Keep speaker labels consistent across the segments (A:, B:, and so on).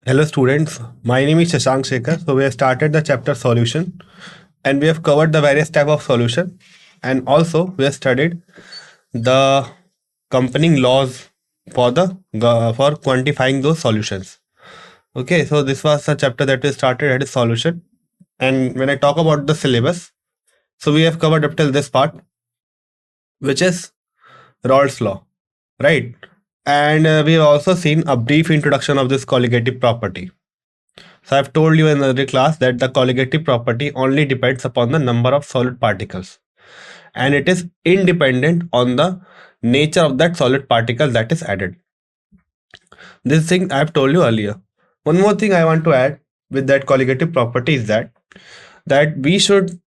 A: Hello students, my name is Shashank Shekhar. So we have started the chapter solution and we have covered the various type of solution and also we have studied the accompanying laws for for quantifying those solutions. Okay, so this was the chapter that we started at a solution, and when I talk about the syllabus, so we have covered up till this part, which is Rawls law, right? And we have also seen a brief introduction of this colligative property. So I've told you in another class that the colligative property only depends upon the number of solid particles and it is independent on the nature of that solid particle that is added. This thing I've told you earlier. One more thing I want to add with that colligative property is that we should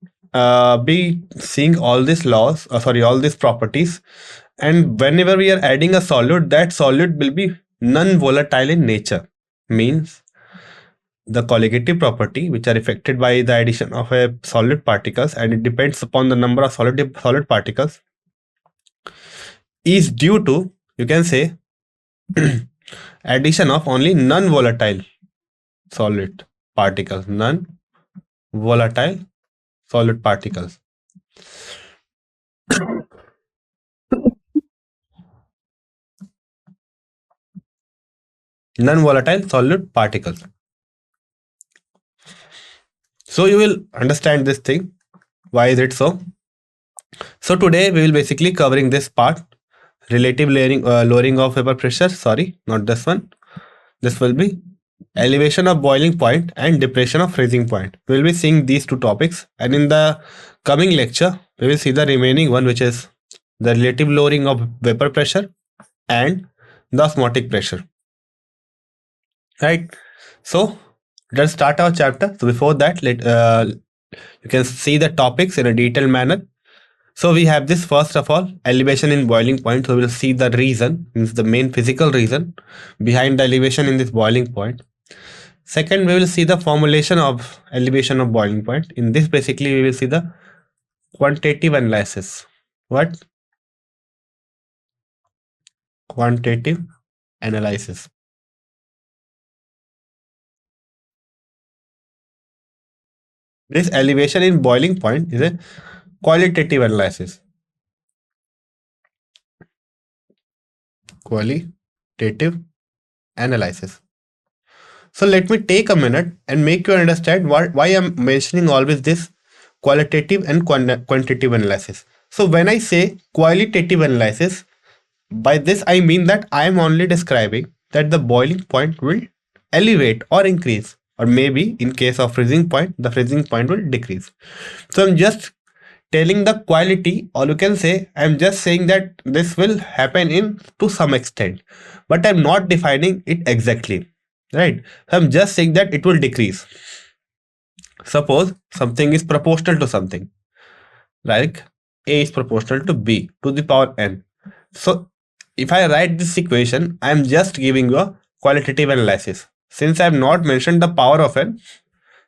A: be seeing all these laws, all these properties, and whenever we are adding a solid, that solid will be non-volatile in nature. Means the colligative property which are affected by the addition of a solid particles and it depends upon the number of solid particles is due to, you can say, addition of only non-volatile solid particles, non-volatile solid particles. Non-volatile solid particles. So you will understand this thing. Why is it so? So today we will basically covering this part, relative lowering of vapor pressure. Sorry, not this one. This will be elevation of boiling point and depression of freezing point. We will be seeing these two topics, and in the coming lecture we will see the remaining one, which is the relative lowering of vapor pressure and the osmotic pressure. Right. So let's start our chapter. So before that, you can see the topics in a detailed manner. So we have this, first of all, elevation in boiling point. So we'll see the reason, means the main physical reason behind the elevation in this boiling point. Second, we will see the formulation of elevation of boiling point. In this, basically, we will see the quantitative analysis. What? Quantitative analysis. This elevation in boiling point is a qualitative analysis. Qualitative analysis. So let me take a minute and make you understand why I'm mentioning always this qualitative and quantitative analysis. So when I say qualitative analysis, by this I mean that I am only describing that the boiling point will elevate or increase, or maybe in case of freezing point, the freezing point will decrease. So I'm just telling the quality, or you can say I'm just saying that this will happen in to some extent, but I'm not defining it exactly, right? So I'm just saying that it will decrease. Suppose something is proportional to something, like a is proportional to b to the power n. So if I write this equation, I am just giving you a qualitative analysis. Since I have not mentioned the power of n,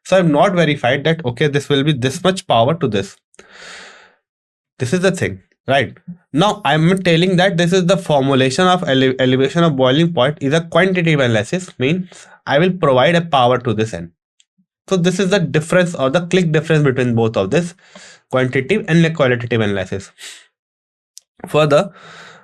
A: so I have not verified that okay, this will be this much power to this. This is the thing, right? Now I am telling that this is the formulation of elevation of boiling point is a quantitative analysis, means I will provide a power to this n. So this is the difference or the click difference between both of this quantitative and qualitative analysis. Further,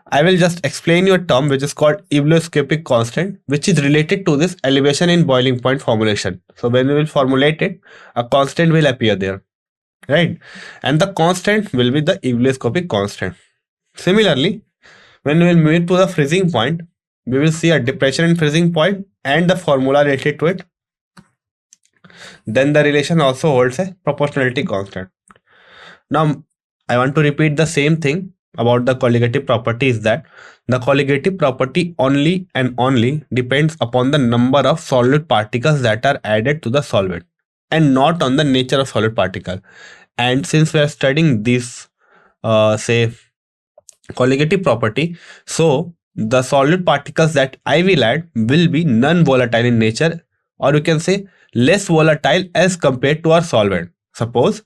A: I will just explain you a term which is called ebullioscopic constant, which is related to this elevation in boiling point formulation. So when we will formulate it, a constant will appear there, right? And the constant will be the ebullioscopic constant. Similarly, when we will move to the freezing point, we will see a depression in freezing point and the formula related to it. Then the relation also holds a proportionality constant. Now, I want to repeat the same thing about the colligative property, is that the colligative property only and only depends upon the number of solid particles that are added to the solvent and not on the nature of solid particle. And since we are studying this, say, colligative property, so the solid particles that I will add will be non-volatile in nature, or you can say less volatile as compared to our solvent. Suppose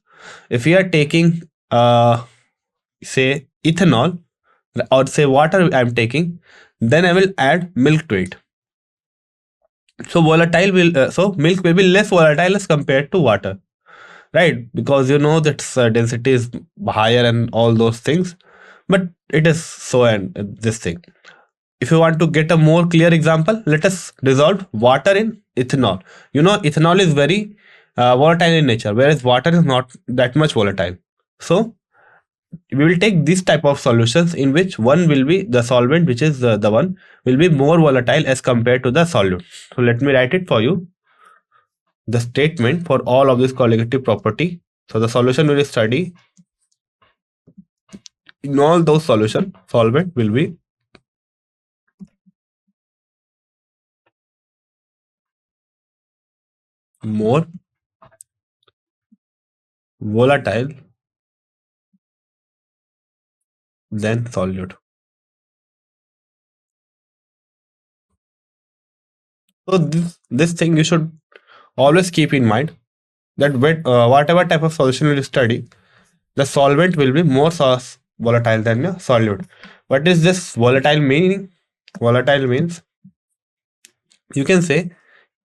A: if we are taking say ethanol, or say water I'm taking, then I will add milk to it. So volatile will so milk will be less volatile as compared to water, right? Because you know that density is higher and all those things, but it is so, and this thing. If you want to get a more clear example, let us dissolve water in ethanol. You know, ethanol is very volatile in nature, whereas water is not that much volatile. So we will take this type of solutions in which one will be the solvent, which is the one will be more volatile as compared to the solute. So let me write it for you, the statement for all of this colligative property. So the solution will study in all those solution, solvent will be more volatile than solute. So this thing you should always keep in mind, that whatever type of solution you study, the solvent will be more volatile than the solute. What is this volatile meaning? Volatile means, you can say,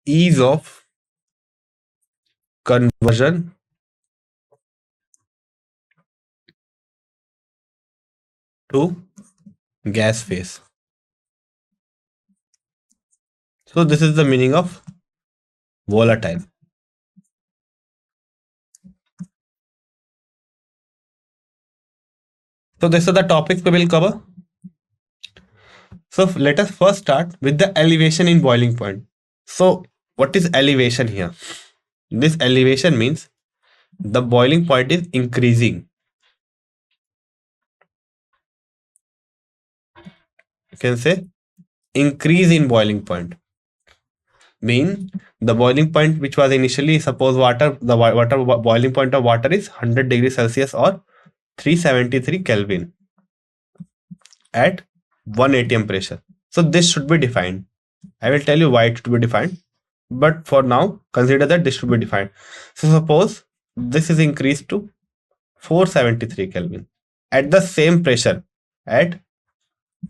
A: ease of conversion to gas phase. So this is the meaning of volatile. So these are the topics we will cover. So let us first start with the elevation in boiling point. So what is elevation here? This elevation means the boiling point is increasing. You can say increase in boiling point. Mean the boiling point which was initially, suppose water, the water boiling point of water is 100 degrees Celsius or 373 Kelvin at 1 atm pressure. So this should be defined. I will tell you why it should be defined, but for now consider that this should be defined. So suppose this is increased to 473 Kelvin at the same pressure, at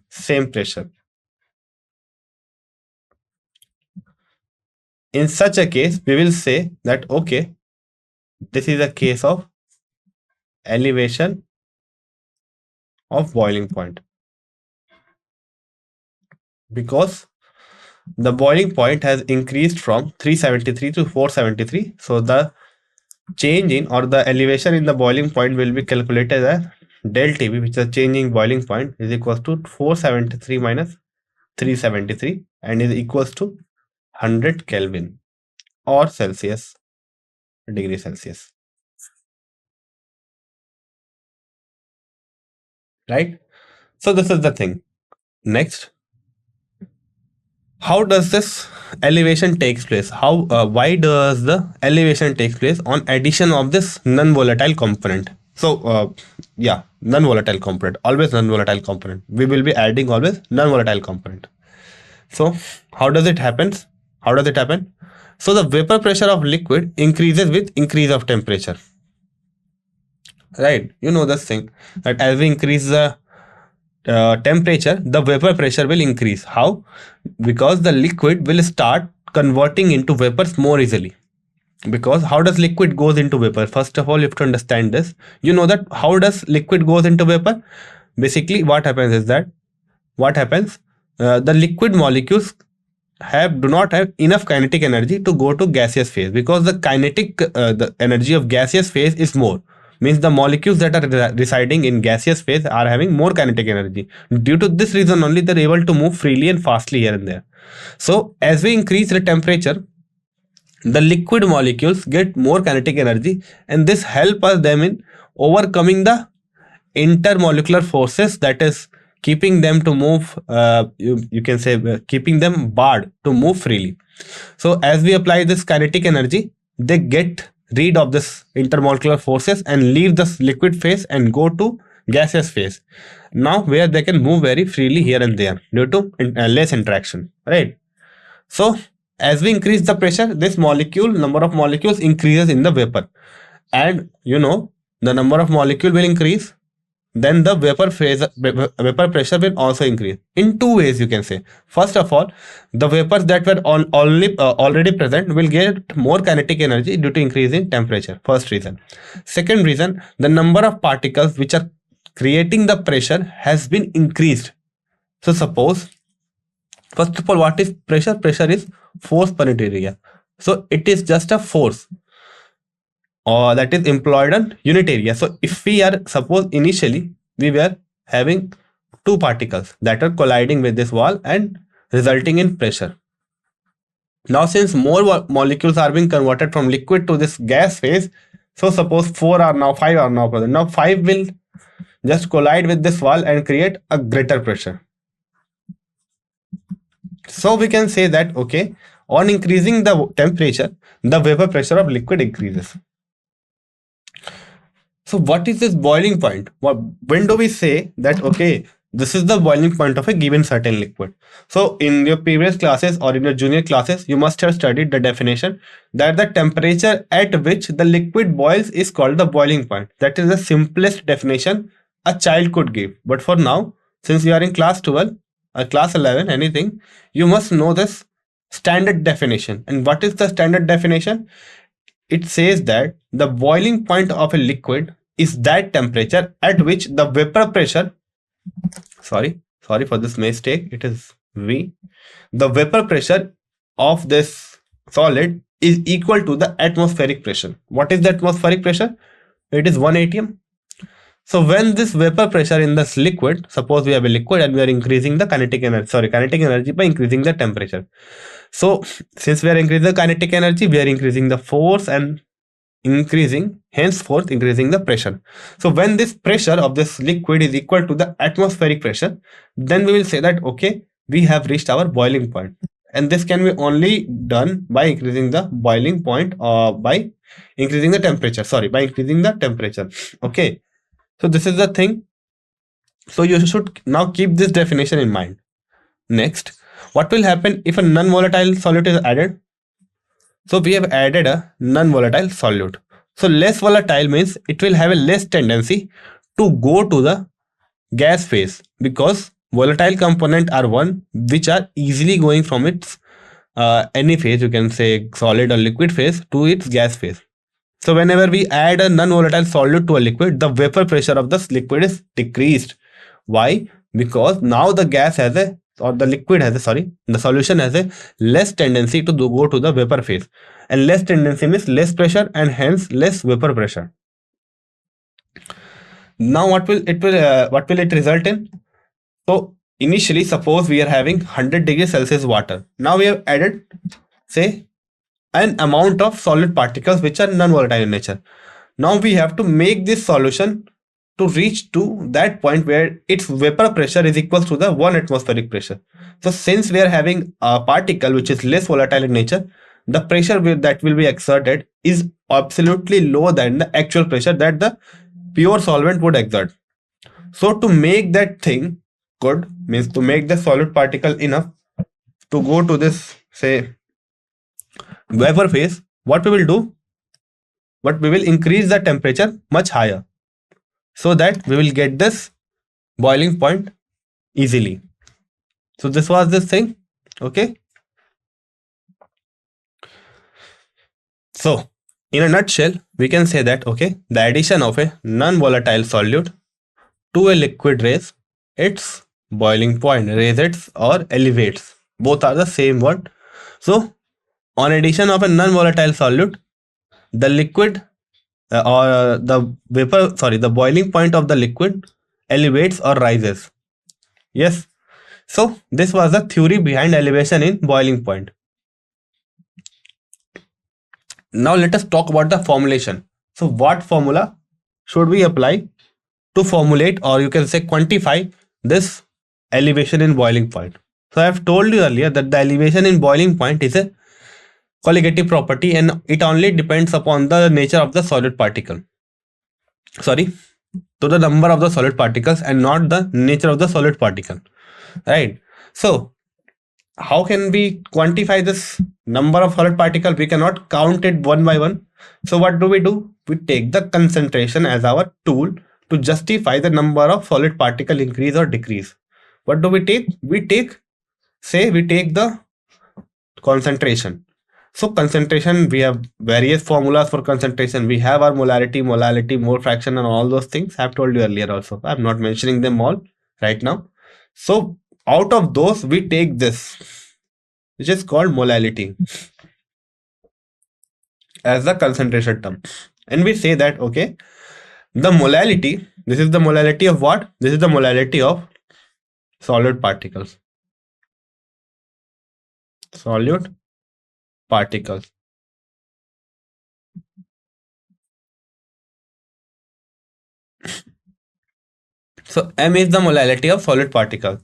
A: same pressure. In such a case, we will say that okay, this is a case of elevation of boiling point, because the boiling point has increased from 373 to 473. So the change in, or the elevation in the boiling point will be calculated as del TB, which is the change in boiling point, is equals to 473 minus 373 and is equals to 100 Kelvin or Celsius, degree Celsius. Right? So this is the thing. Next, how does this elevation takes place? Why does the elevation takes place on addition of this non-volatile component? So yeah, non-volatile component, always non-volatile component. We will be adding always non-volatile component. So how does it happen? How does it happen? So the vapor pressure of liquid increases with increase of temperature. Right? You know this thing, that as we increase the temperature, the vapor pressure will increase. How? Because the liquid will start converting into vapors more easily. Because how does liquid goes into vapor? First of all, you have to understand this. You know that how does liquid goes into vapor? Basically, what happens is that the liquid molecules do not have enough kinetic energy to go to gaseous phase, because the energy of gaseous phase is more, means the molecules that are residing in gaseous phase are having more kinetic energy. Due to this reason only, they're able to move freely and fastly here and there. So as we increase the temperature, the liquid molecules get more kinetic energy, and this helps them in overcoming the intermolecular forces, that is keeping them to move, you can say, keeping them barred to move freely. So as we apply this kinetic energy, they get rid of this intermolecular forces and leave this liquid phase and go to gaseous phase, now where they can move very freely here and there due to less interaction, right? So as we increase the pressure, this number of molecules increases in the vapor, and you know, the number of molecule will increase then the vapor pressure will also increase in two ways, you can say. First of all, the vapors that were already present will get more kinetic energy due to increase in temperature. First reason. Second reason, the number of particles which are creating the pressure has been increased. So suppose, first of all, what is pressure? Pressure is force per unit area. So it is just a force or that is employed on unit area. So if we are, suppose initially we were having two particles that are colliding with this wall and resulting in pressure. Now since more molecules are being converted from liquid to this gas phase, so suppose 4 are now 5 are now present. Now 5 will just collide with this wall and create a greater pressure. So we can say that, okay, on increasing the temperature, the vapor pressure of liquid increases. So what is this boiling point? When do we say that, okay, this is the boiling point of a given certain liquid? So in your previous classes or in your junior classes, you must have studied the definition that the temperature at which the liquid boils is called the boiling point. That is the simplest definition a child could give. But for now, since you are in class 12 or class 11, anything, you must know this standard definition. And what is the standard definition? It says that the boiling point of a liquid is that temperature at which the vapor pressure, sorry for this mistake, it is V, the vapor pressure of this solid is equal to the atmospheric pressure. What is the atmospheric pressure? It is 1 atm. So when this vapor pressure in this liquid, suppose we have a liquid and we are increasing the kinetic energy by increasing the temperature. So since we are increasing the kinetic energy, we are increasing the force and henceforth increasing the pressure. So when this pressure of this liquid is equal to the atmospheric pressure, then we will say that, okay, we have reached our boiling point. And this can be only done by increasing the boiling point or by increasing the temperature. Okay. So this is the thing. So you should now keep this definition in mind. Next, what will happen if a non-volatile solute is added? So we have added a non-volatile solute. So less volatile means it will have a less tendency to go to the gas phase, because volatile component are one which are easily going from its any phase, you can say solid or liquid phase, to its gas phase. So whenever we add a non-volatile solute to a liquid, the vapor pressure of this liquid is decreased. Why? Because now the gas has a, or the liquid has a, the solution has a less tendency to go to the vapor phase, and less tendency means less pressure and hence less vapor pressure. Now what will it result in? So initially, suppose we are having 100 degrees Celsius water. Now we have added, say, an amount of solid particles which are non-volatile in nature. Now we have to make this solution to reach to that point where its vapor pressure is equal to the 1 atmospheric pressure. So since we are having a particle which is less volatile in nature, the pressure that will be exerted is absolutely lower than the actual pressure that the pure solvent would exert. So to make that thing good, means to make the solid particle enough to go to this, say, vapor phase, what we will do? But we will increase the temperature much higher, so that we will get this boiling point easily. So this was this thing. Okay. So in a nutshell, we can say that, okay, the addition of a non-volatile solute to a liquid raise its boiling point, raises or elevates. Both are the same word. So on addition of a non-volatile solute, the liquid or the boiling point of the liquid elevates or rises. Yes. So this was the theory behind elevation in boiling point. Now let us talk about the formulation. So what formula should we apply to formulate, or you can say quantify, this elevation in boiling point? So I have told you earlier that the elevation in boiling point is a colligative property, and it only depends upon the nature of the solid particle. To the number of the solid particles and not the nature of the solid particle. Right. So how can we quantify this number of solid particle? We cannot count it one by one. So what do? We take the concentration as our tool to justify the number of solid particle increase or decrease. What do we take? We take, say, we take the concentration. So concentration, we have various formulas for concentration. We have our molality, mole fraction, and all those things. I've told you earlier also. I'm not mentioning them all right now. So out of those, we take this, which is called molality, as the concentration term. And we say that, okay, the molality, this is the molality of what? This is the molality of solid particles. Solute particles. So M is the molality of solid particles.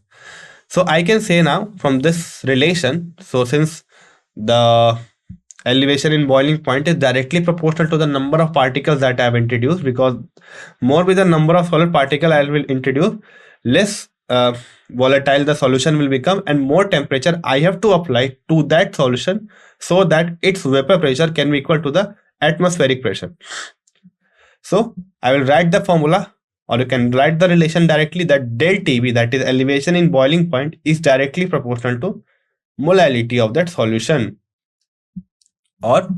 A: So I can say now from this relation, so since the elevation in boiling point is directly proportional to the number of particles that I have introduced, because more with the number of solid particle I will introduce, less volatile the solution will become, and more temperature I have to apply to that solution so that its vapor pressure can be equal to the atmospheric pressure. So I will write the formula, or you can write the relation directly, that del TB, that is elevation in boiling point, is directly proportional to molality of that solution or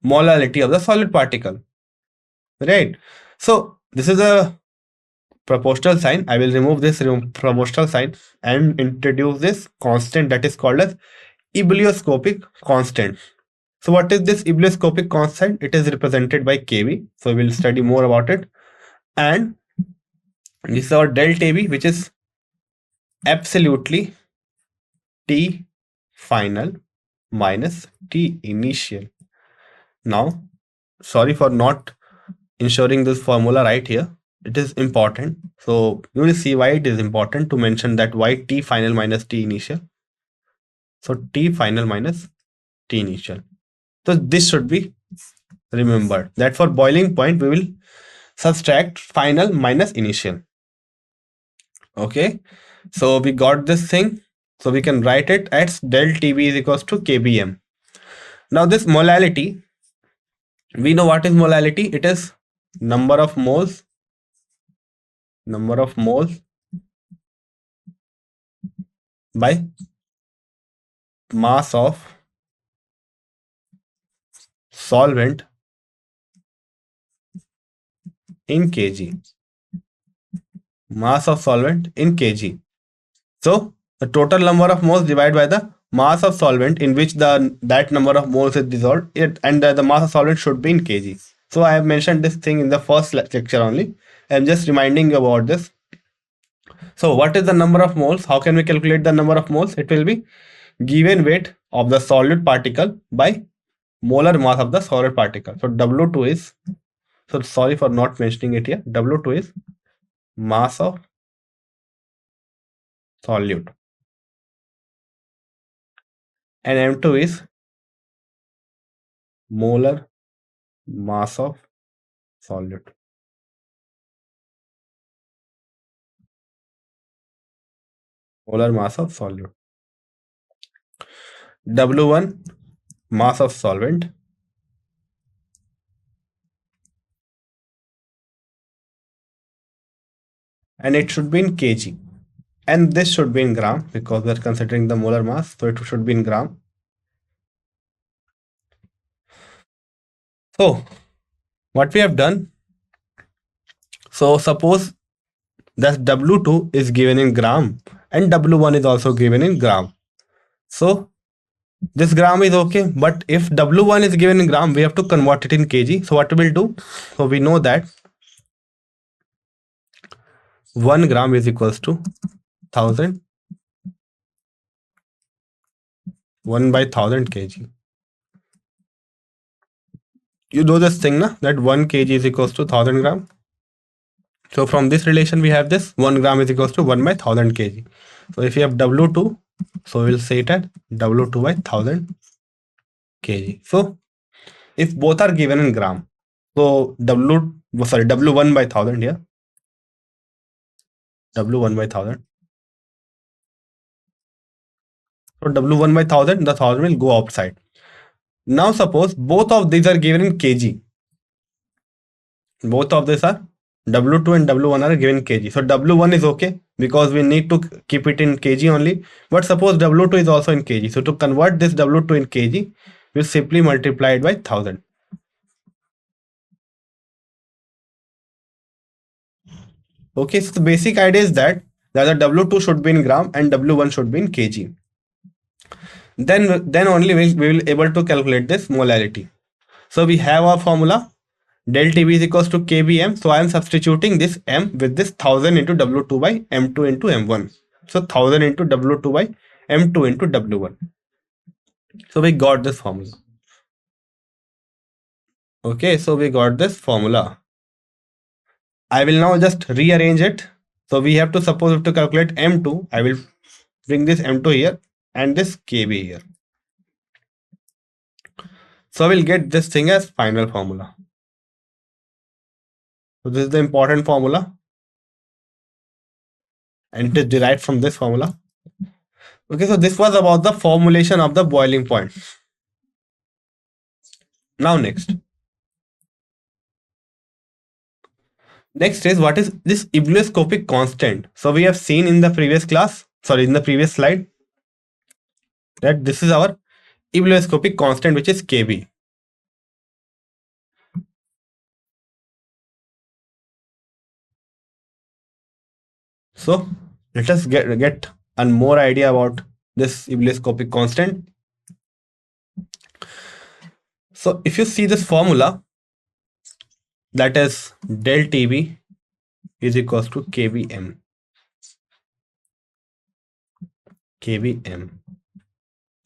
A: molality of the solid particle, right? So this is a proportional sign. I will remove this proportional sign and introduce this constant that is called as ebullioscopic constant. So what is this ebullioscopic constant? It is represented by Kb. So we will study more about it. And this is our del Tb, which is absolutely T final minus T initial. Now, sorry for not ensuring this formula right here. It is important. So you will see why it is important to mention that why T final minus T initial. So T final minus T initial. So this should be remembered, that for boiling point we will subtract final minus initial. Okay, so we got this thing. So we can write it as del TB is equals to kbm. Now this molality, we know what is molality. It is number of moles by mass of solvent in kg. Mass of solvent in kg. So the total number of moles divided by the mass of solvent in which that number of moles is dissolved, and the mass of solvent should be in kg. So I have mentioned this thing in the first lecture only. I'm just reminding you about this. So what is the number of moles? How can we calculate the number of moles? It will be given weight of the solid particle by molar mass of the solid particle. So W2 is, so sorry for not mentioning it here, W2 is mass of solute, and M2 is molar mass of solute. Molar mass of solute. W1 mass of solvent, and it should be in kg, and this should be in gram because we are considering the molar mass, so it should be in gram. So what we have done, so suppose that W2 is given in gram and W1 is also given in gram. So this gram is okay, but if W1 is given in gram, we have to convert it in kg. So what we will do? So we know that 1 gram is equals to 1000, 1 by 1000 kg. You know this thing, na? That 1 kg is equals to 1000 gram. So from this relation, we have this 1 gram is equals to 1 by 1000 kg. So if you have W2, so we'll say it at W2 by 1000 kg. So if both are given in gram, so W1 by 1000 here, W1 by 1000. So W1 by 1000, the 1000 will go outside. Now suppose both of these are given in kg. Both of these are W2 and W1 are given kg. So W1 is okay because we need to keep it in kg only. But suppose W2 is also in kg. So to convert this W2 in kg, we'll simply multiply it by 1000. Okay, so the basic idea is that the W2 should be in gram and W1 should be in kg. Then only we will able to calculate this molarity. So we have our formula del TB is equals to kbm. So I am substituting this m with this 1000 into W2 by m2 into m1. So 1000 into W2 by m2 into W1. So we got this formula. Okay, so we got this formula. I will now just rearrange it. So we have to suppose to calculate m2. I will bring this m2 here and this kb here. So I will get this thing as final formula. So this is the important formula and it is derived from this formula. Okay, so this was about the formulation of the boiling point. Now next is what is this ebullioscopic constant. So we have seen in the previous class, in the previous slide, that this is our ebullioscopic constant, which is kb. So let us get a more idea about this ebullioscopic constant. So if you see this formula, that is del TB is equals to kbm.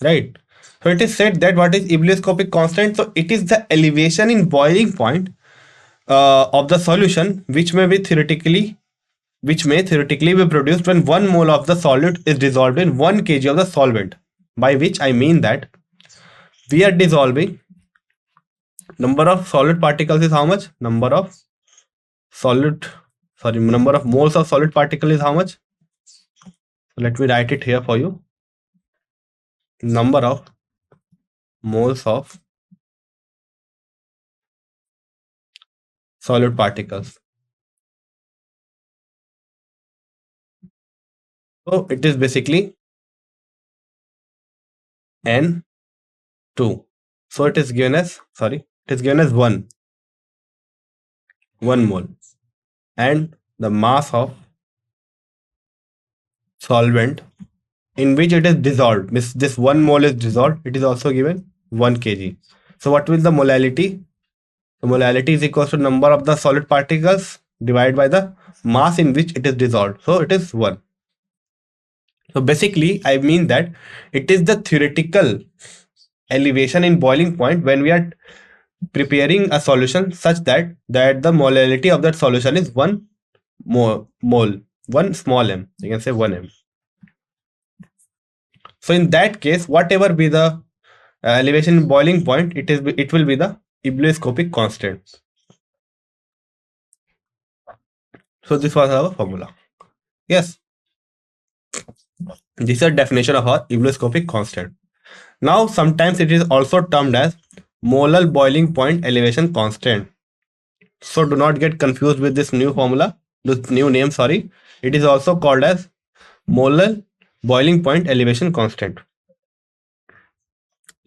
A: Right. So it is said that what is ebullioscopic constant? So it is the elevation in boiling point of the solution, which may theoretically be produced when 1 mole of the solute is dissolved in 1 kg of the solvent. By which I mean that we are dissolving. Number of solid particles is how much? Number of moles of solid particle is how much? So let me write it here for you. Number of moles of solid particles. So it is basically N2. So it is given as 1 mole, and the mass of solvent in which it is dissolved, this 1 mole is dissolved, it is also given 1 kg. So what will the molality? The molality is equal to number of the solid particles divided by the mass in which it is dissolved. So it is 1. So basically I mean that it is the theoretical elevation in boiling point when we are preparing a solution such that the molality of that solution is 1 mole, 1 small m, you can say 1 m. So in that case, whatever be the elevation in boiling point, it will be the ebullioscopic constant. So this was our formula. Yes, this is a definition of our ebullioscopic constant. Now sometimes it is also termed as molar boiling point elevation constant. So do not get confused with this new formula, this new name, It is also called as molar boiling point elevation constant.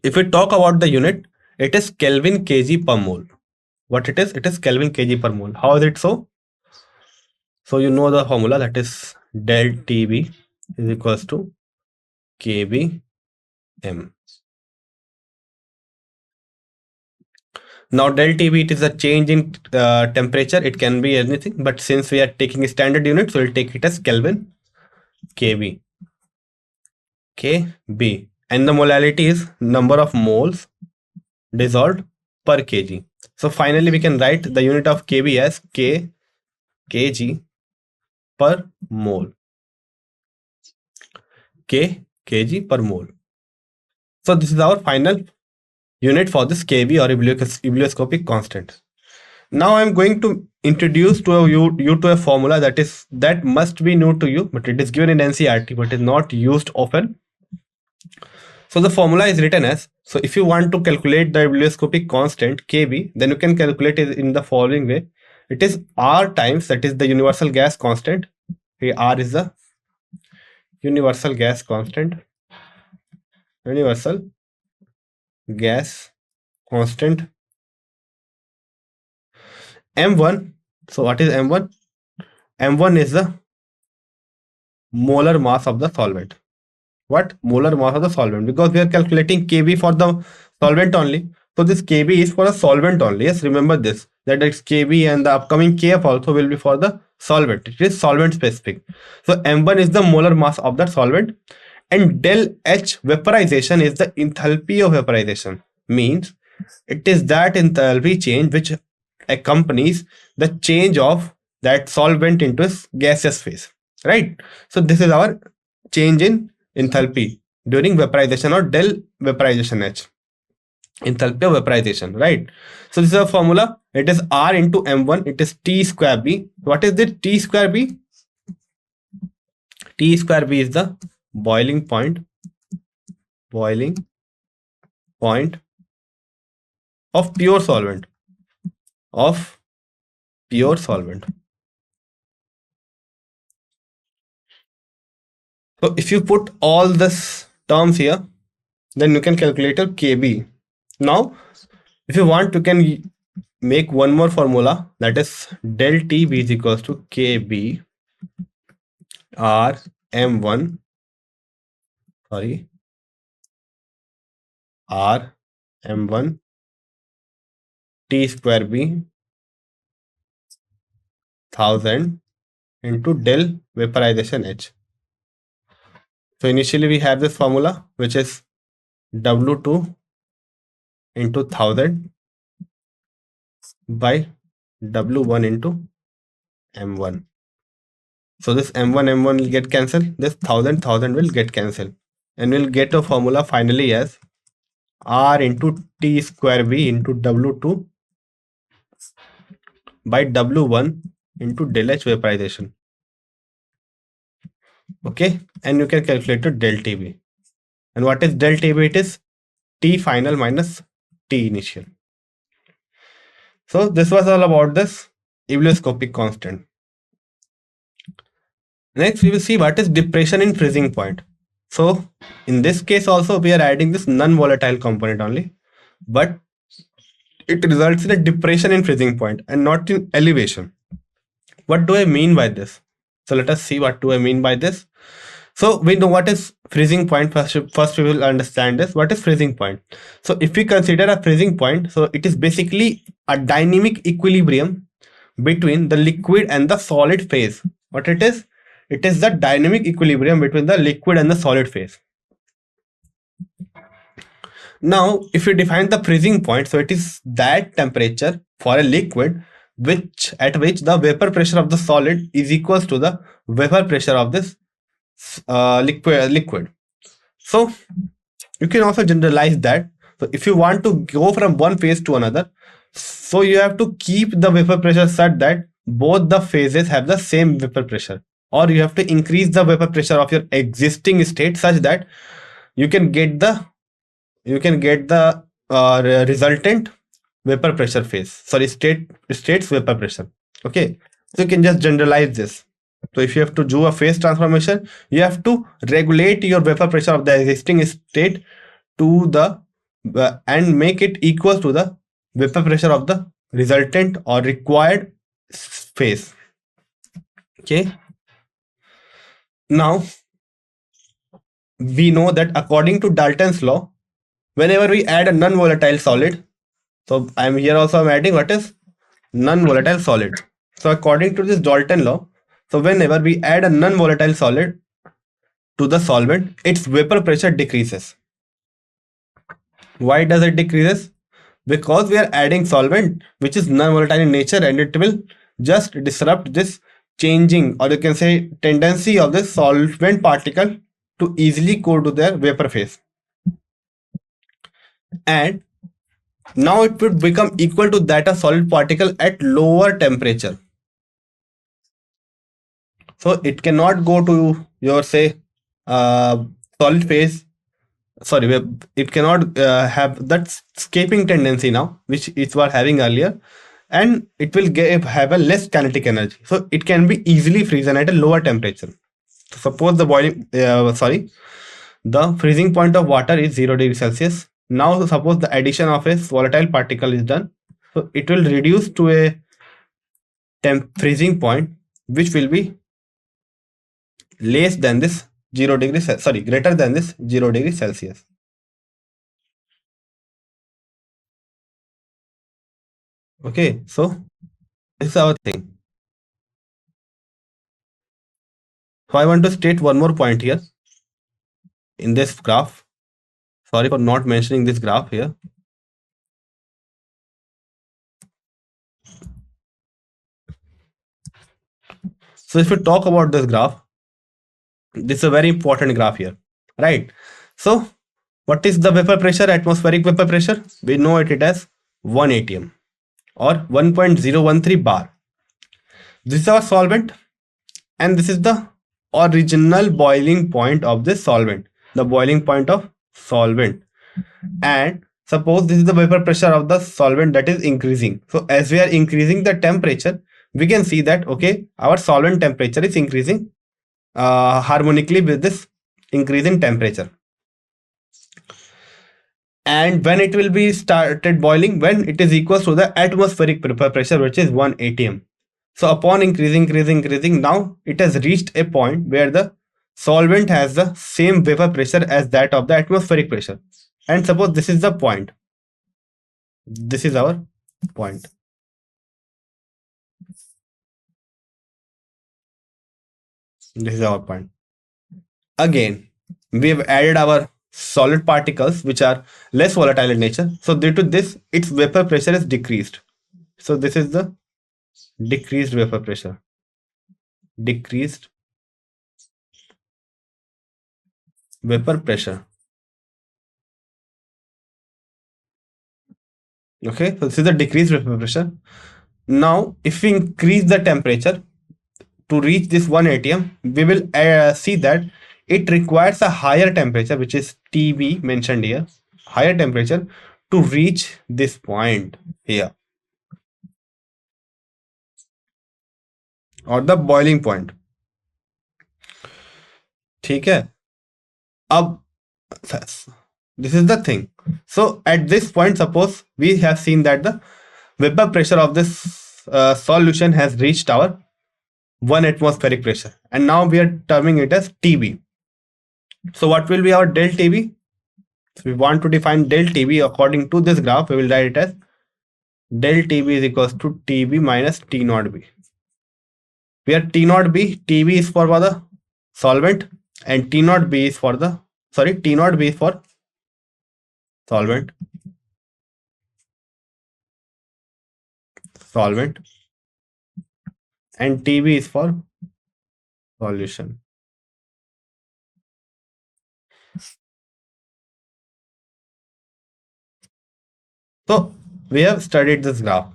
A: If we talk about the unit, it is Kelvin kg per mole. What it is? It is Kelvin kg per mole. How is it so? So you know the formula, that is del TB is equals to kbm. Now del TB, it is a change in temperature. It can be anything, but since we are taking a standard unit, so we'll take it as Kelvin kb. And the molality is number of moles dissolved per kg. So finally we can write the unit of kb as kg per mole. kg per mole. So this is our final unit for this kb or ebullioscopic constant. Now I am going to introduce to you to a formula that must be new to you, but it is given in NCERT but is not used often. So the formula is written as, so if you want to calculate the ebullioscopic constant kb, then you can calculate it in the following way. It is R times, that is the universal gas constant. Here R is the universal gas constant. Universal gas constant. M1. So what is M1? M1 is the molar mass of the solvent. What? Molar mass of the solvent, because we are calculating Kb for the solvent only. So this Kb is for a solvent only. Yes, remember this, that it's Kb, and the upcoming Kf also will be for the solvent. It is solvent specific. So M1 is the molar mass of that solvent, and del H vaporization is the enthalpy of vaporization. Means it is that enthalpy change which accompanies the change of that solvent into a gaseous phase, right? So this is our change in enthalpy during vaporization, or del vaporization H, enthalpy of vaporization, right? So this is a formula. It is R into M1. It is T square B. What is the T square B? T square B is the boiling point of pure solvent, So if you put all this terms here, then you can calculate your Kb. Now, if you want, you can make one more formula, that is del Tb is equals to Kb R M1, R M1 T square B 1000 into del vaporization H. So initially we have this formula, which is W2 into 1000 by W1 into M1. So this M1 will get cancelled. This 1000 will get cancelled, and we'll get a formula finally as R into T square B into W2 by W1 into del H vaporization. Okay, and you can calculate the del TB. And what is del TB? It is T final minus T initial. So this was all about this ebullioscopic constant. Next, we will see what is depression in freezing point. So in this case also we are adding this non-volatile component only, but it results in a depression in freezing point and not in elevation. What do I mean by this? So let us see what do I mean by this. So we know what is freezing point. First we will understand this. What is freezing point? So if we consider a freezing point, so it is basically a dynamic equilibrium between the liquid and the solid phase. What it is? It is the dynamic equilibrium between the liquid and the solid phase. Now, if we define the freezing point, so it is that temperature for a liquid at which the vapor pressure of the solid is equals to the vapor pressure of this liquid. So you can also generalize that. So if you want to go from one phase to another, so you have to keep the vapor pressure such that both the phases have the same vapor pressure, or you have to increase the vapor pressure of your existing state such that you can get the resultant vapor pressure phase, state's vapor pressure. Okay, so you can just generalize this. So if you have to do a phase transformation, you have to regulate your vapor pressure of the existing state to the and make it equal to the vapor pressure of the resultant or required phase. Okay, now we know that according to Dalton's law, whenever we add a non-volatile solid, so I'm here also I'm adding what is non-volatile solid. So according to this Dalton law, so whenever we add a non-volatile solid to the solvent, its vapor pressure decreases. Why does it decreases? Because we are adding solvent which is non-volatile in nature, and it will just disrupt this changing, or you can say tendency of the solvent particle to easily go to their vapor phase. And now it would become equal to that of solid particle at lower temperature. So it cannot go to your say solid phase. Sorry, it cannot have that escaping tendency now, which it was having earlier. and it will have a less kinetic energy. So it can be easily frozen at a lower temperature. So suppose the freezing point of water is 0 degrees Celsius. Now suppose the addition of a volatile particle is done. So it will reduce to a freezing point which will be less than this 0 degrees, greater than this 0 degrees Celsius. Okay, so this is our thing. So I want to state one more point here in this graph. Sorry for not mentioning this graph here. So if we talk about this graph, this is a very important graph here, right? So what is the vapor pressure, atmospheric vapor pressure? We know it as 1 atm or 1.013 bar. This is our solvent, and this is the original boiling point of this solvent, the boiling point of solvent. And suppose this is the vapor pressure of the solvent that is increasing. So as we are increasing the temperature, we can see that okay, our solvent temperature is increasing harmonically with this increase in temperature. And when it will be started boiling, when it is equal to the atmospheric vapor pressure, which is 1 atm. So upon increasing, now it has reached a point where the solvent has the same vapor pressure as that of the atmospheric pressure. And suppose this is the point. This is our point. This is our point. Again, we have added our solid particles which are less volatile in nature. So due to this, its vapor pressure is decreased. So this is the decreased vapor pressure. Decreased vapor pressure. Okay, so this is the decreased vapor pressure. Now, if we increase the temperature to reach this 1 atm, we will see that it requires a higher temperature, which is TB mentioned here, higher temperature to reach this point here, or the boiling point. ठीक है, अब this is the thing. So at this point, suppose we have seen that the vapor pressure of this solution has reached our 1 atmospheric pressure, and now we are terming it as TB. So what will be our del TB? So we want to define del TB according to this graph. We will write it as del TB is equals to TB minus T naught B. Where T naught B, TB is for the solvent, and T naught B is for the T naught B is for solvent, and TB is for solution. So we have studied this graph.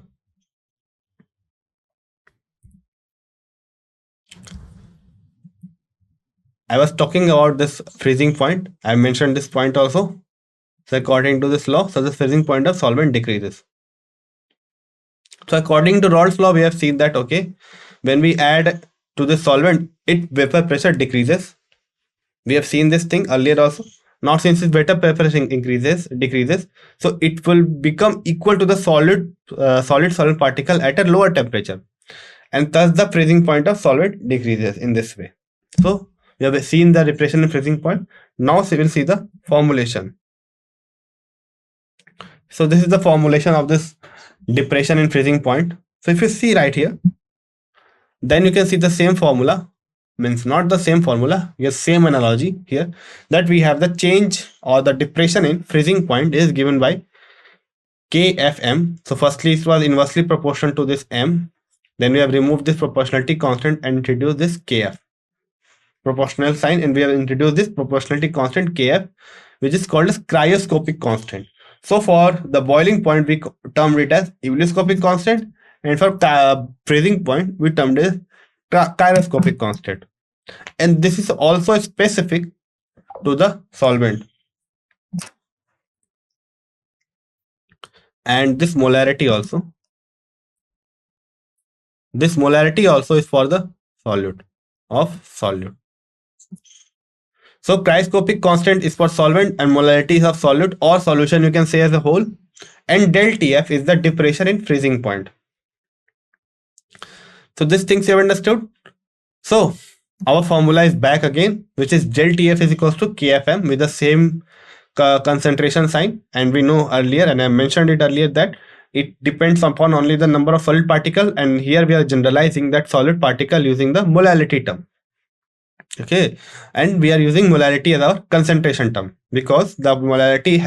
A: I was talking about this freezing point. I mentioned this point also. So according to this law, so the freezing point of solvent decreases. So according to Raoult's law, we have seen that okay, when we add to the solvent, its vapor pressure decreases. We have seen this thing earlier also. Now since its vapor pressure decreases, so it will become equal to the solid solvent particle at a lower temperature, and thus the freezing point of solvent decreases in this way. So we have seen the depression and freezing point. Now we will see the formulation. So this is the formulation of this depression and freezing point. So if you see right here, then you can see the same formula, means not the same formula, yes, same analogy here, that we have the change or the depression in freezing point is given by KFM. So firstly it was inversely proportional to this M, then we have removed this proportionality constant and introduced this KF proportional sign, and we have introduced this proportionality constant KF, which is called as cryoscopic constant. So for the boiling point, we termed it as ebullioscopic constant, and for freezing point, we termed it as cryoscopic constant. And this is also specific to the solvent. And this molarity also. This molarity also is for the solute of solute. So cryoscopic constant is for solvent and molarity is of solute or solution, you can say, as a whole. And del TF is the depression in freezing point. So these things you have understood. So our formula is back again, which is del TF is equals to KFM with the same concentration sign. And we know earlier, and I mentioned it earlier, that it depends upon only the number of solid particle, and here we are generalizing that solid particle using the molality term. Okay, and we are using molality as our concentration term because the molality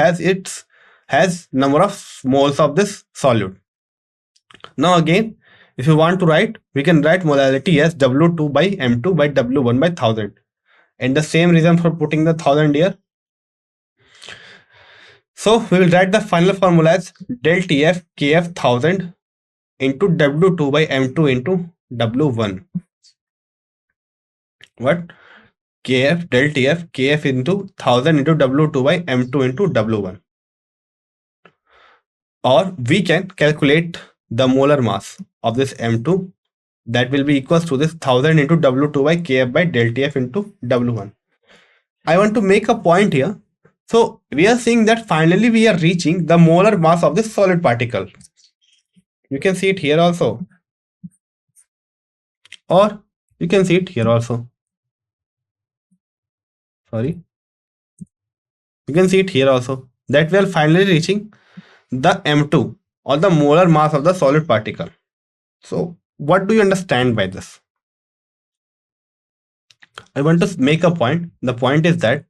A: has number of moles of this solute. Now again, if you want to write, we can write molality as W2 by M2 by W1 by 1000, and the same reason for putting the 1000 here. So we will write the final formula as del TF KF 1000 into W2 by M2 into W1. What? KF del TF KF into 1000 into W2 by M2 into W1. Or we can calculate the molar mass of this M2, that will be equals to this 1000 into W2 by KF by del TF into W1. I want to make a point here. So we are saying that finally we are reaching the molar mass of this solid particle. You can see it here also, or you can see it here also. Sorry, you can see it here also, that we are finally reaching the M2 or the molar mass of the solid particle. So what do you understand by this? I want to make a point. The point is that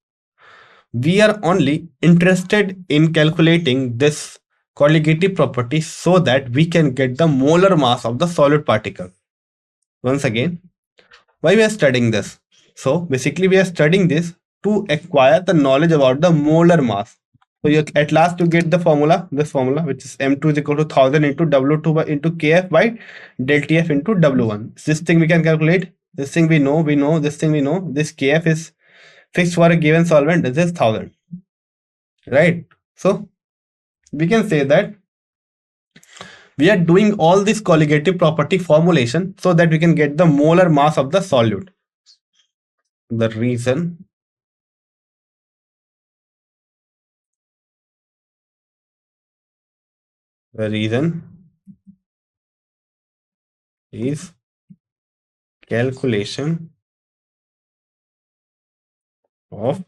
A: we are only interested in calculating this colligative property so that we can get the molar mass of the solid particle. Once again, why we are studying this? So basically we are studying this to acquire the knowledge about the molar mass. So you at last you get the formula, this formula, which is M2 is equal to 1000 into W2 by into KF by del TF into W1. This thing we can calculate. This thing we know, this thing we know. This KF is fixed for a given solvent. This is 1000, right? So we can say that we are doing all this colligative property formulation so that we can get the molar mass of the solute. The reason is calculation of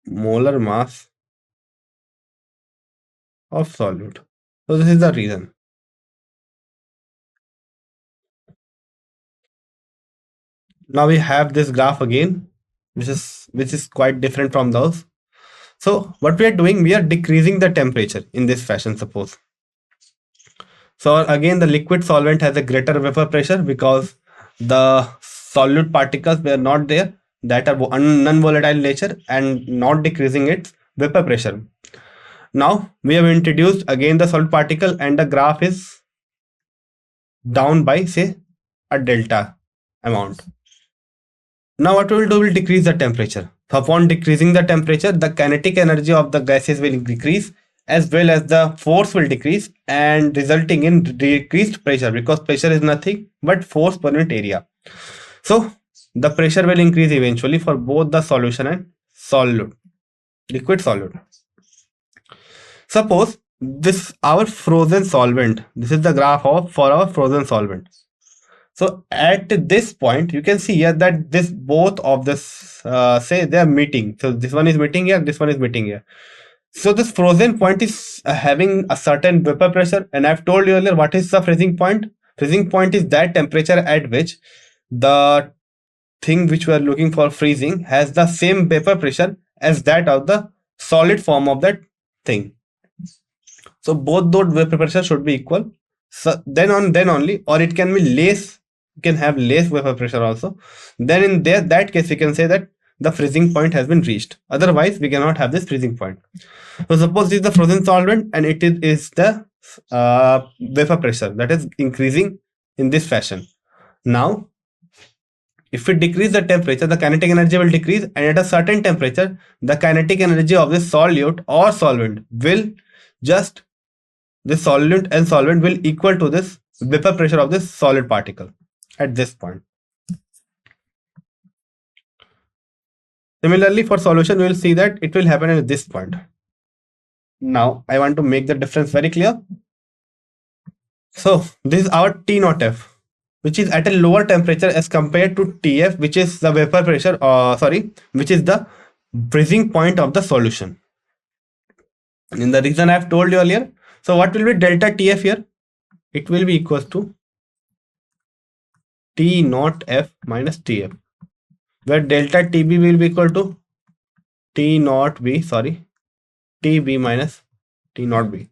A: molar mass of solute. So this is the reason. Now we have this graph again, which is quite different from those. So what we are doing, we are decreasing the temperature in this fashion, suppose. So again, the liquid solvent has a greater vapor pressure because the solute particles were not there, that are non-volatile nature, and not decreasing its vapor pressure. Now we have introduced again the solid particle, and the graph is down by, say, a delta amount. Now what we will do, will decrease the temperature. So upon decreasing the temperature, the kinetic energy of the gases will decrease, as well as the force will decrease, and resulting in decreased pressure, because pressure is nothing but force per unit area. So the pressure will increase eventually for both the solution and solute, liquid solute. Suppose this our frozen solvent, this is the graph for our frozen solvent. So at this point, you can see here that this both of this say they are meeting. So this one is meeting here, this one is meeting here. So this frozen point is having a certain vapor pressure, and I've told you earlier what is the freezing point. Freezing point is that temperature at which the thing which we are looking for freezing has the same vapor pressure as that of the solid form of that thing. So both those vapor pressure should be equal. So then only, or it can be less. You can have less vapor pressure also. Then in that case, we can say that the freezing point has been reached. Otherwise, we cannot have this freezing point. So suppose this is the frozen solvent, and it is the vapor pressure that is increasing in this fashion. Now, if we decrease the temperature, the kinetic energy will decrease, and at a certain temperature, the kinetic energy of this solute or solvent will just, this solute and solvent will equal to this vapor pressure of this solid particle at this point. Similarly, for solution, we will see that it will happen at this point. Now, I want to make the difference very clear. So, this is our T naught F, which is at a lower temperature as compared to TF, which is the vapor pressure, which is the freezing point of the solution. In the reason I have told you earlier. So, what will be delta TF here? It will be equals to T naught F minus TF, where delta TB will be equal to T naught B, TB minus T naught B.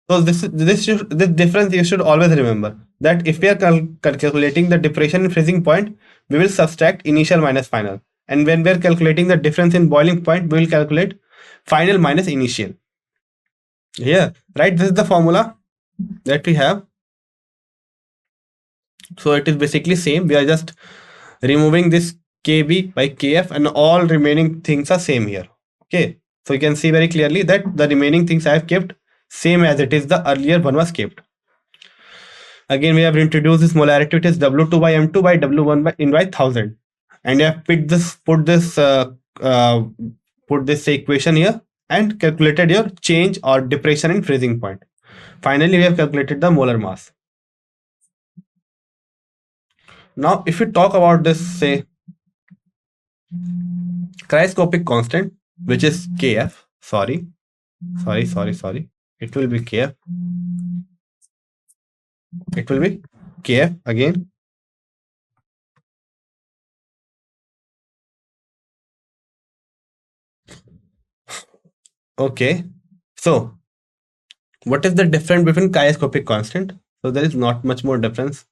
A: So this difference you should always remember, that if we are calculating the depression in freezing point, we will subtract initial minus final, and when we are calculating the difference in boiling point, we will calculate final minus initial. Here, right? This is the formula that we have. So it is basically same. We are just removing this KB by KF, and all remaining things are same here. Okay, so you can see very clearly that the remaining things I have kept same as it is the earlier one was kept. Again, we have introduced this molarity, it is W2 by M2 by W1 by in by 1000, and you have put this equation here and calculated your change or depression in freezing point. Finally, we have calculated the molar mass. Now, if we talk about this, say, cryoscopic constant, which is Kf, sorry, it will be Kf. It will be Kf again. Okay, so what is the difference between cryoscopic constant? So there is not much more difference.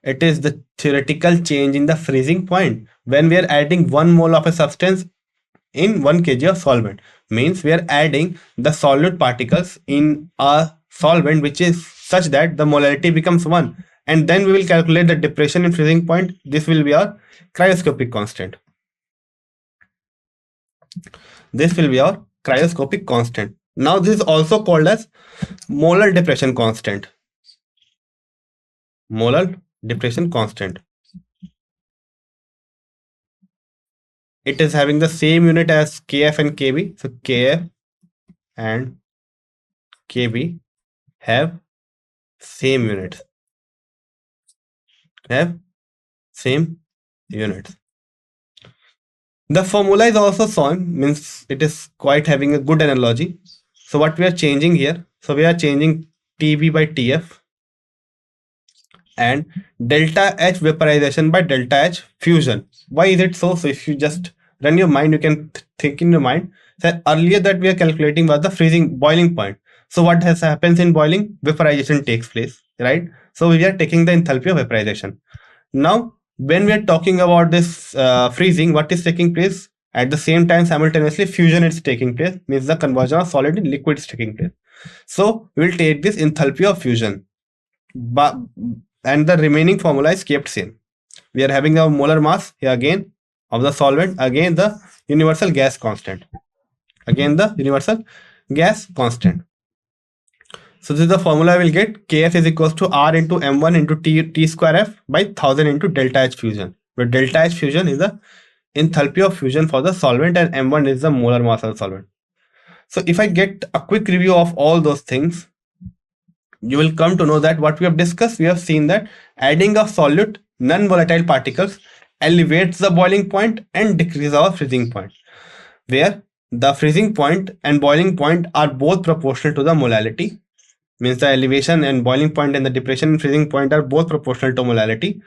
A: It is the theoretical change in the freezing point when we are adding 1 mole of a substance in 1 kg of solvent. Means we are adding the solute particles in a solvent which is such that the molarity becomes 1, and then we will calculate the depression in freezing point. This will be our cryoscopic constant. This will be our cryoscopic constant. Now this is also called as molar depression constant. Molar depression constant. It is having the same unit as Kf and Kb. So Kf and Kb have same units. The formula is also same, means it is quite having a good analogy. So what we are changing here, so we are changing Tb by Tf and delta H vaporization by delta H fusion. Why is it so? So if you just run your mind, you can think in your mind that earlier that we are calculating was the boiling point. So what happens in boiling? Vaporization takes place, right? So we are taking the enthalpy of vaporization. Now, when we are talking about this freezing, what is taking place? At the same time, simultaneously, fusion is taking place, means the conversion of solid in liquid is taking place. So we will take this enthalpy of fusion, and the remaining formula is kept same. We are having a molar mass here again of the solvent, again the universal gas constant. So this is the formula we will get. Kf is equals to R into M1 into T square F by 1000 into delta H fusion, where delta H fusion is the enthalpy of fusion for the solvent and M1 is the molar mass of the solvent. So if I get a quick review of all those things, you will come to know that what we have discussed, we have seen that adding of solute non-volatile particles elevates the boiling point and decreases our freezing point, where the freezing point and boiling point are both proportional to the molality. Means the elevation and boiling point and the depression and freezing point are both proportional to molality.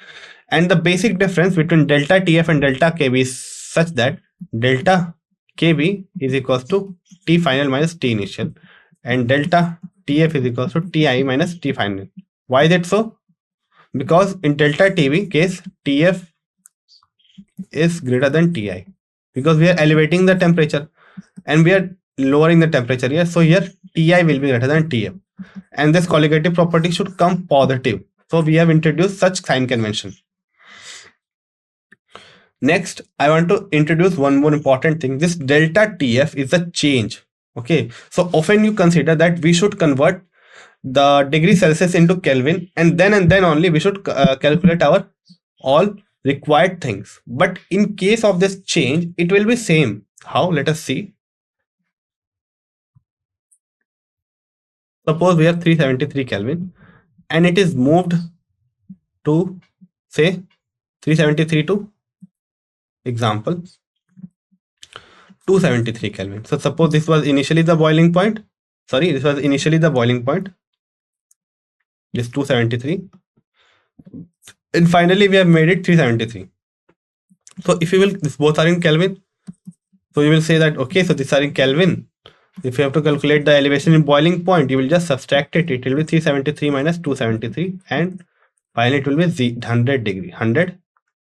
A: And the basic difference between delta TF and delta KB is such that delta KB is equals to T final minus T initial, and delta TF is equals to Ti minus T final. Why is it so? Because in delta TB case, TF is greater than Ti, because we are elevating the temperature and we are lowering the temperature here. So here Ti will be greater than TF, and this colligative property should come positive. So we have introduced such sign convention. Next, I want to introduce one more important thing. This delta TF is a change. Okay, so often you consider that we should convert the degree Celsius into Kelvin, and then only we should calculate our all required things. But in case of this change, it will be same. How? Let us see. Suppose we have 373 Kelvin and it is moved to say 373 to example 273 Kelvin. So suppose this was initially the boiling point. Sorry, this was initially the boiling point. This 273. And finally we have made it 373. So if you will, this both are in Kelvin. So you will say that, okay, so these are in Kelvin. If you have to calculate the elevation in boiling point, you will just subtract it. It will be 373 minus 273 and finally it will be 100 degree, 100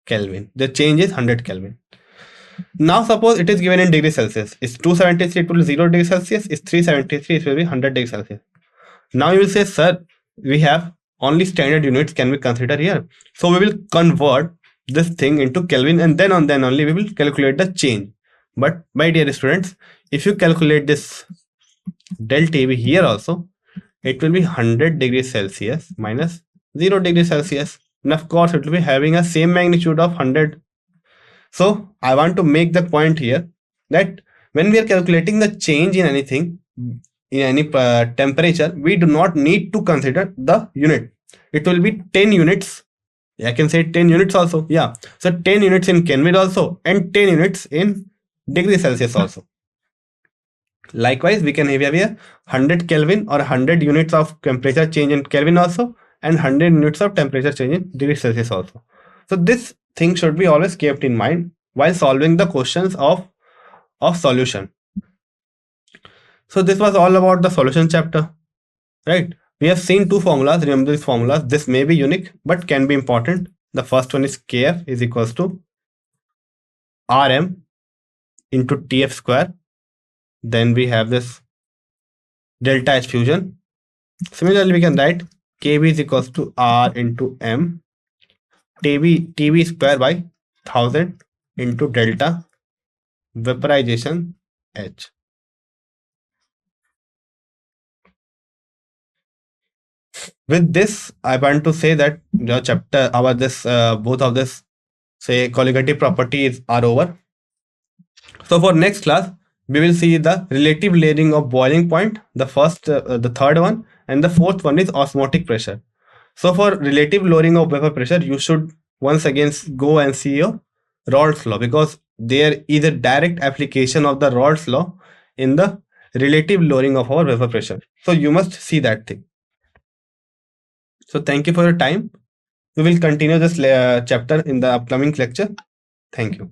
A: Kelvin. The change is 100 Kelvin. Now suppose it is given in degree Celsius. It's 273, it will be 0 degree Celsius. It's 373, it will be 100 degree Celsius. Now you will say, sir, we have only standard units can we consider here. So we will convert this thing into Kelvin and then only we will calculate the change. But my dear students, if you calculate this delta V here also, it will be 100 degrees Celsius minus 0 degrees Celsius. And of course, it will be having a same magnitude of 100. So I want to make the point here that when we are calculating the change in anything, in any temperature, we do not need to consider the unit. It will be 10 units. I can say 10 units also. Yeah. So 10 units in Kelvin also and 10 units in degree Celsius also. Likewise, we can have here 100 Kelvin or 100 units of temperature change in Kelvin also and 100 units of temperature change in degree Celsius also. So this thing should be always kept in mind while solving the questions of solution. So this was all about the solution chapter, right? We have seen two formulas. Remember these formulas. This may be unique, but can be important. The first one is Kf is equals to Rm into Tf square. Then we have this delta H fusion. Similarly, we can write Kb is equals to R into M Tb square by 1000 into delta vaporization H. With this, I want to say that the chapter about this both of this say colligative properties are over. So for next class, we will see the relative layering of boiling point, the first, the third one, and the fourth one is osmotic pressure. So for relative lowering of vapor pressure, you should once again go and see your Raoult's law, because there is a direct application of the Raoult's law in the relative lowering of our vapor pressure. So you must see that thing. So thank you for your time. We will continue this chapter in the upcoming lecture. Thank you.